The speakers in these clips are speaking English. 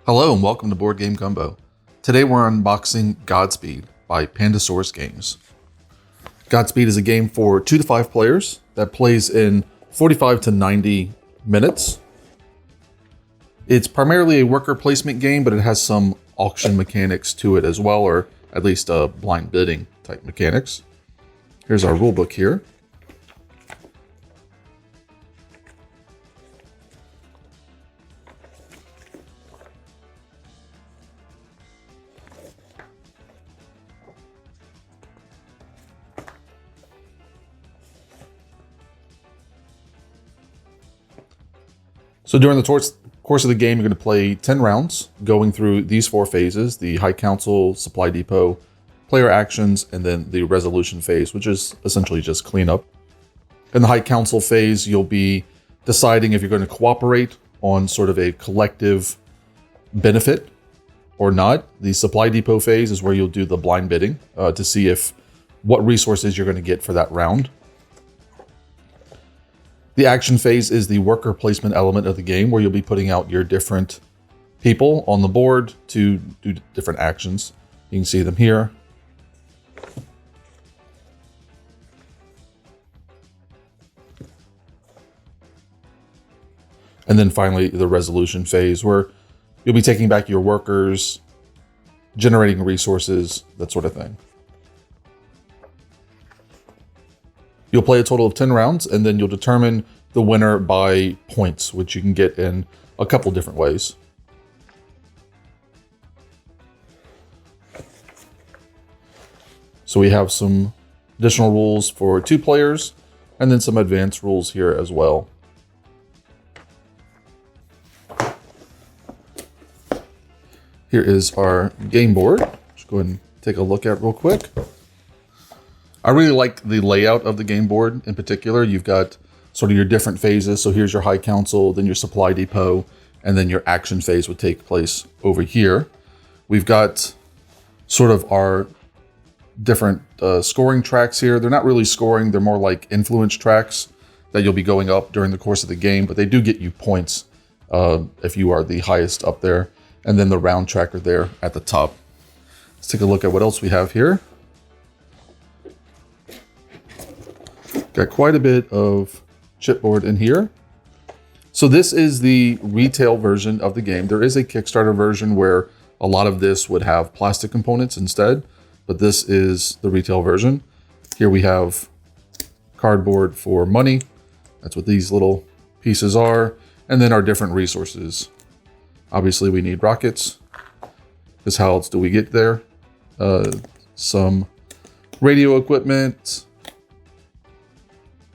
Hello and welcome to Board Game Gumbo. Today we're unboxing Godspeed by Pandasaurus Games. Godspeed is a game for 2 to 5 players that plays in 45 to 90 minutes. It's primarily a worker placement game, but it has some auction mechanics to it as well, or at least blind bidding type mechanics. Here's our rulebook here. So during the course of the game, you're going to play 10 rounds, going through these 4 phases: the High Council, Supply Depot, player actions, and then the resolution phase, which is essentially just cleanup. In the High Council phase, you'll be deciding if you're going to cooperate on sort of a collective benefit or not. The Supply Depot phase is where you'll do the blind bidding to see what resources you're going to get for that round. The action phase is the worker placement element of the game, where you'll be putting out your different people on the board to do different actions. You can see them here. And then finally, the resolution phase, where you'll be taking back your workers, generating resources, that sort of thing. You'll play a total of 10 rounds, and then you'll determine the winner by points, which you can get in a couple different ways. So we have some additional rules for 2 players, and then some advanced rules here as well. Here is our game board. Just go ahead and take a look at real quick. I really like the layout of the game board in particular. You've got sort of your different phases. So here's your High Council, then your Supply Depot, and then your action phase would take place over here. We've got sort of our different scoring tracks here. They're not really scoring, they're more like influence tracks that you'll be going up during the course of the game, but they do get you points if you are the highest up there. And then the round tracker there at the top. Let's take a look at what else we have here. Got quite a bit of chipboard in here. So this is the retail version of the game. There is a Kickstarter version where a lot of this would have plastic components instead, but this is the retail version. Here we have cardboard for money. That's what these little pieces are. And then our different resources. Obviously we need rockets, because how else do we get there? Some radio equipment,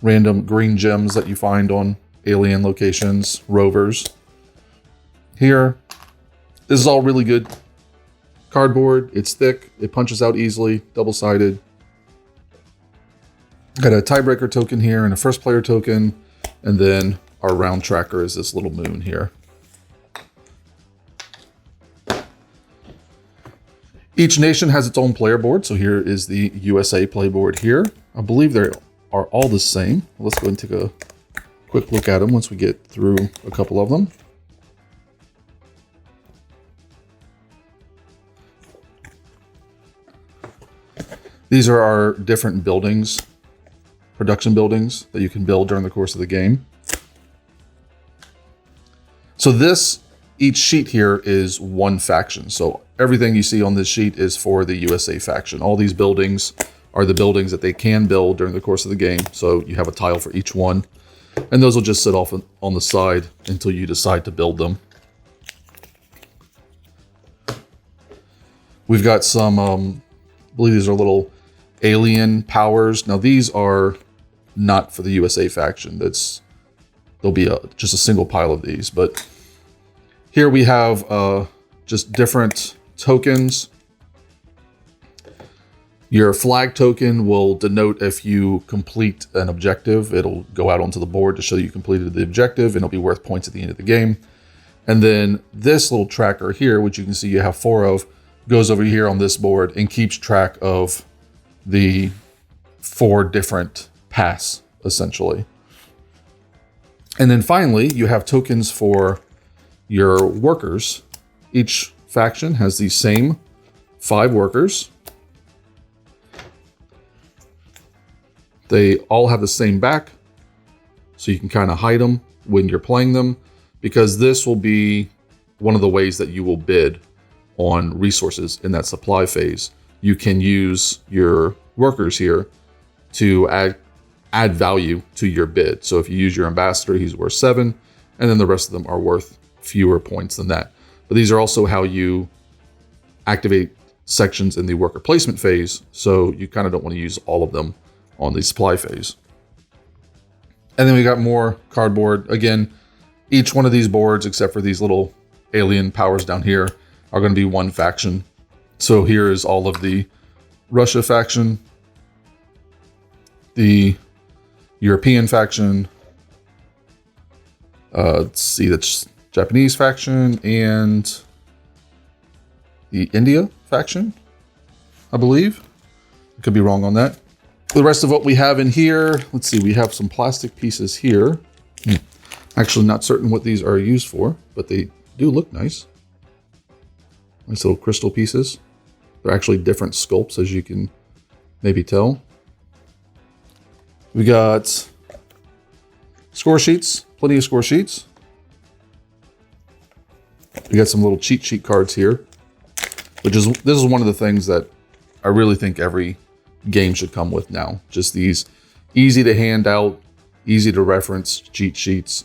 random green gems that you find on alien locations, rovers. Here, this is all really good cardboard. It's thick, it punches out easily, double-sided. Got a tiebreaker token here and a first player token, and then our round tracker is this little moon here. Each nation has its own player board, so here is the USA playboard here. I believe they are all the same. Let's go and take a quick look at them once we get through a couple of them. These are our different buildings, production buildings that you can build during the course of the game. So each sheet here is one faction. So everything you see on this sheet is for the USA faction. All these buildings are the buildings that they can build during the course of the game. So you have a tile for each one, and those will just sit off on the side until you decide to build them. We've got some, I believe these are little alien powers. Now these are not for the USA faction. There'll be just a single pile of these, but here we have just different tokens. Your flag token will denote if you complete an objective. It'll go out onto the board to show you completed the objective, and it'll be worth points at the end of the game. And then this little tracker here, which you can see you have 4 of, goes over here on this board and keeps track of the 4 different paths, essentially. And then finally, you have tokens for your workers. Each faction has the same 5 workers. They all have the same back, so you can kind of hide them when you're playing them, because this will be one of the ways that you will bid on resources in that supply phase. You can use your workers here to add value to your bid. So if you use your ambassador, he's worth 7, and then the rest of them are worth fewer points than that. But these are also how you activate sections in the worker placement phase, so you kind of don't want to use all of them on the supply phase. And then we got more cardboard. Again, each one of these boards, except for these little alien powers down here, are going to be one faction. So here is all of the Russia faction, the European faction, let's see, that's Japanese faction, and the India faction, I believe. I could be wrong on that. The rest of what we have in here, let's see, we have some plastic pieces here. Actually not certain what these are used for, but they do look nice. Nice little crystal pieces. They're actually different sculpts, as you can maybe tell. We got score sheets, plenty of score sheets. We got some little cheat sheet cards here, this is one of the things that I really think every game should come with now. Just these easy to hand out, easy to reference cheat sheets.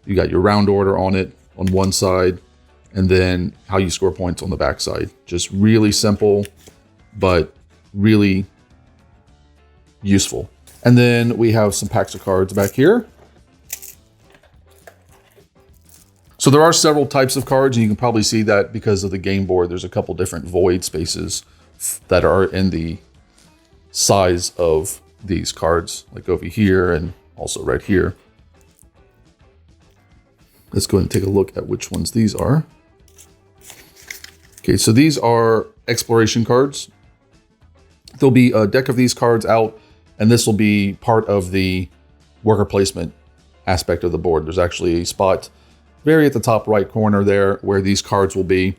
You got your round order on it on one side, and then how you score points on the back side. Just really simple, but really useful. And then we have some packs of cards back here. So there are several types of cards, and you can probably see that because of the game board. There's a couple different void spaces that are in the size of these cards, like over here and also right here. Let's go ahead and take a look at which ones these are. Okay, so these are exploration cards. There'll be a deck of these cards out, and this will be part of the worker placement aspect of the board. There's actually a spot very at the top right corner there where these cards will be.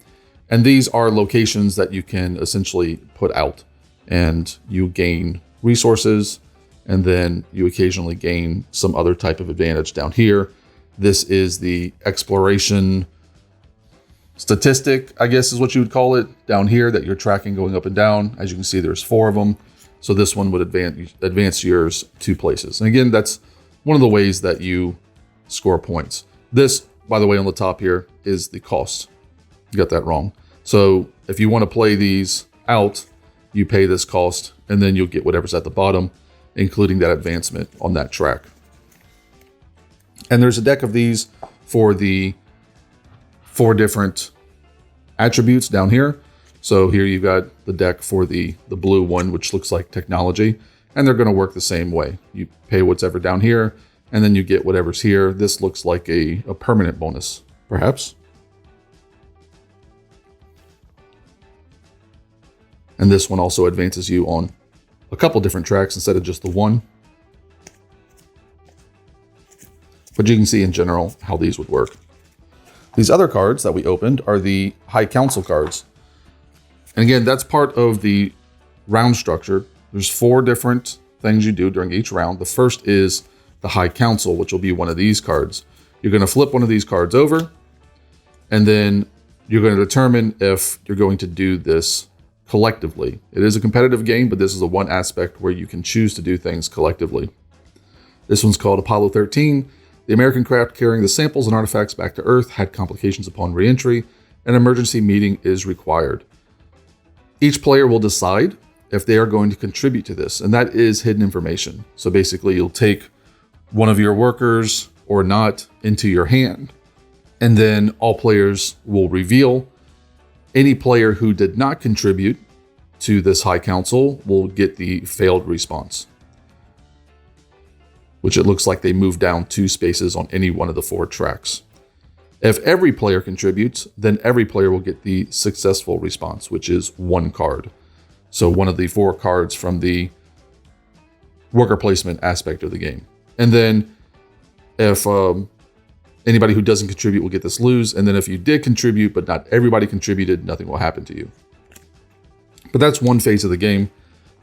And these are locations that you can essentially put out, and you gain resources, and then you occasionally gain some other type of advantage down here. This is the exploration statistic, I guess is what you would call it, down here that you're tracking going up and down. As you can see, there's 4 of them. So this one would advance yours 2 places. And again, that's one of the ways that you score points. This, by the way, on the top here is the cost. You got that wrong. So if you want to play these out, you pay this cost, and then you'll get whatever's at the bottom, including that advancement on that track. And there's a deck of these for the 4 different attributes down here. So here you've got the deck for the blue one, which looks like technology, and they're going to work the same way. You pay whatever down here, and then you get whatever's here. This looks like a permanent bonus, perhaps. And this one also advances you on a couple different tracks instead of just the one. But you can see in general how these would work. These other cards that we opened are the High Council cards. And again, that's part of the round structure. There's 4 different things you do during each round. The first is the High Council, which will be one of these cards. You're going to flip one of these cards over, and then you're going to determine if you're going to do this collectively. It is a competitive game, but this is the one aspect where you can choose to do things collectively. This one's called Apollo 13. The American craft carrying the samples and artifacts back to Earth had complications upon re-entry. An emergency meeting is required. Each player will decide if they are going to contribute to this, and that is hidden information. So basically, you'll take one of your workers or not into your hand, and then all players will reveal. Any player who did not contribute to this High Council will get the failed response, which it looks like they move down 2 spaces on any one of the 4 tracks. If every player contributes, then every player will get the successful response, which is 1 card. So one of the 4 cards from the worker placement aspect of the game. And then if Anybody who doesn't contribute will get this lose. And then if you did contribute, but not everybody contributed, nothing will happen to you. But that's one phase of the game,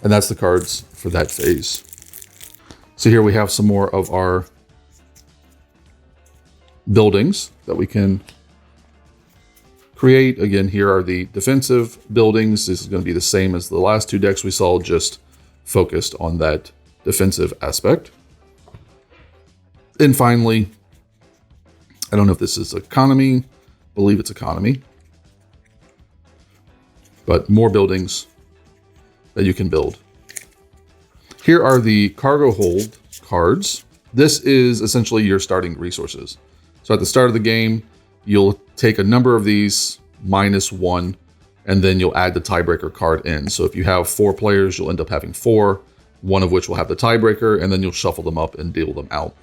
and that's the cards for that phase. So here we have some more of our buildings that we can create. Again, here are the defensive buildings. This is going to be the same as the last two decks we saw, just focused on that defensive aspect. And finally, I don't know if this is economy. I believe it's economy. But more buildings that you can build. Here are the cargo hold cards. This is essentially your starting resources. So at the start of the game, you'll take a number of these -1, and then you'll add the tiebreaker card in. So if you have 4 players, you'll end up having 4, one of which will have the tiebreaker, and then you'll shuffle them up and deal them out.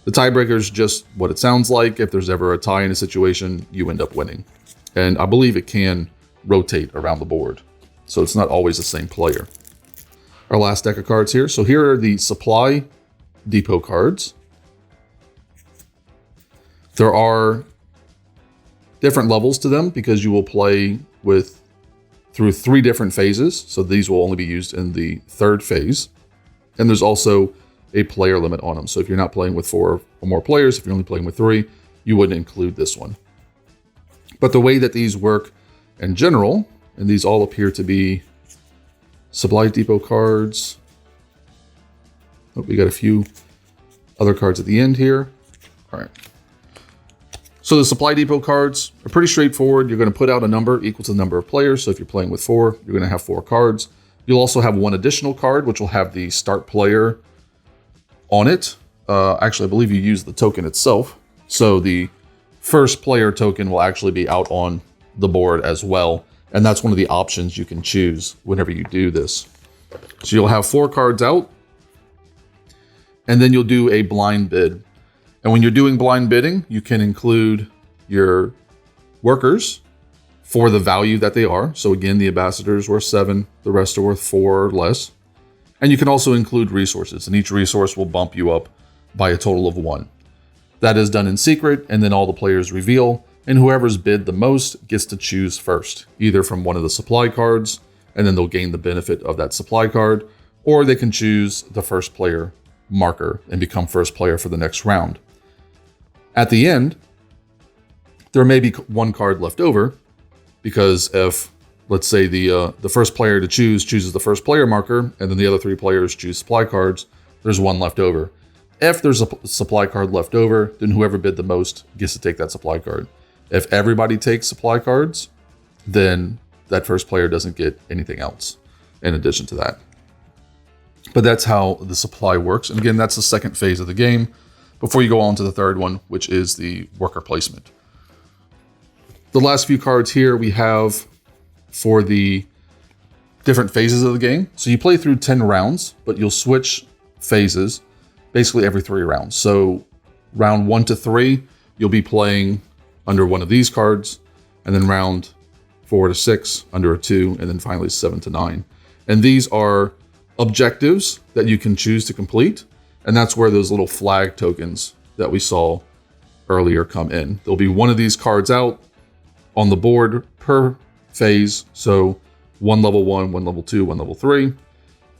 The tiebreaker is just what it sounds like. If there's ever a tie in a situation, you end up winning. And I believe it can rotate around the board, so it's not always the same player. Our last deck of cards here. So here are the supply depot cards. There are different levels to them because you will play through 3 different phases. So these will only be used in the 3rd phase. And there's also a player limit on them. So if you're not playing with 4 or more players, if you're only playing with 3, you wouldn't include this one. But the way that these work in general, and these all appear to be supply depot cards. Oh, we got a few other cards at the end here. All right. So the supply depot cards are pretty straightforward. You're going to put out a number equal to the number of players. So if you're playing with 4, you're going to have 4 cards. You'll also have one additional card, which will have the start player on it. Actually, I believe you use the token itself. So the first player token will actually be out on the board as well. And that's one of the options you can choose whenever you do this. So you'll have 4 cards out, and then you'll do a blind bid. And when you're doing blind bidding, you can include your workers for the value that they are. So again, the ambassadors worth 7, the rest are worth 4 or less. And you can also include resources, and each resource will bump you up by a total of 1. That is done in secret, and then all the players reveal, and whoever's bid the most gets to choose first, either from one of the supply cards, and then they'll gain the benefit of that supply card, or they can choose the first player marker and become first player for the next round. At the end, there may be 1 card left over, because if, let's say, the first player to chooses the first player marker, and then the other 3 players choose supply cards, there's 1 left over. If there's a supply card left over, then whoever bid the most gets to take that supply card. If everybody takes supply cards, then that first player doesn't get anything else in addition to that. But that's how the supply works. And again, that's the 2nd phase of the game before you go on to the 3rd one, which is the worker placement. The last few cards here we have for the different phases of the game. So you play through 10 rounds, but you'll switch phases basically every 3 rounds. So round 1 to 3, you'll be playing under one of these cards, and then round 4 to 6 under a 2, and then finally 7 to 9. And these are objectives that you can choose to complete, and that's where those little flag tokens that we saw earlier come in. There'll be one of these cards out on the board per phase, so 1 level 1, 1 level 2, 1 level 3.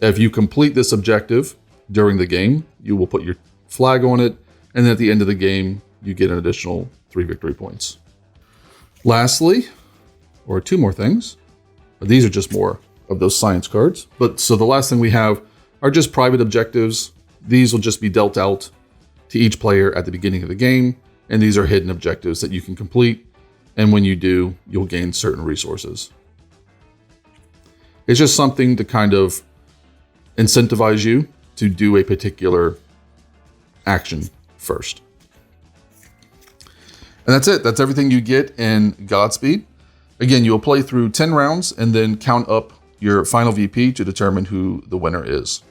If you complete this objective during the game, you will put your flag on it, and then at the end of the game, you get an additional 3 victory points. Lastly, or 2 more things, but these are just more of those science cards. But so the last thing we have are just private objectives. These will just be dealt out to each player at the beginning of the game, and these are hidden objectives that you can complete, and when you do, you'll gain certain resources. It's just something to kind of incentivize you to do a particular action first. And that's it. That's everything you get in Godspeed. Again, you'll play through 10 rounds and then count up your final VP to determine who the winner is.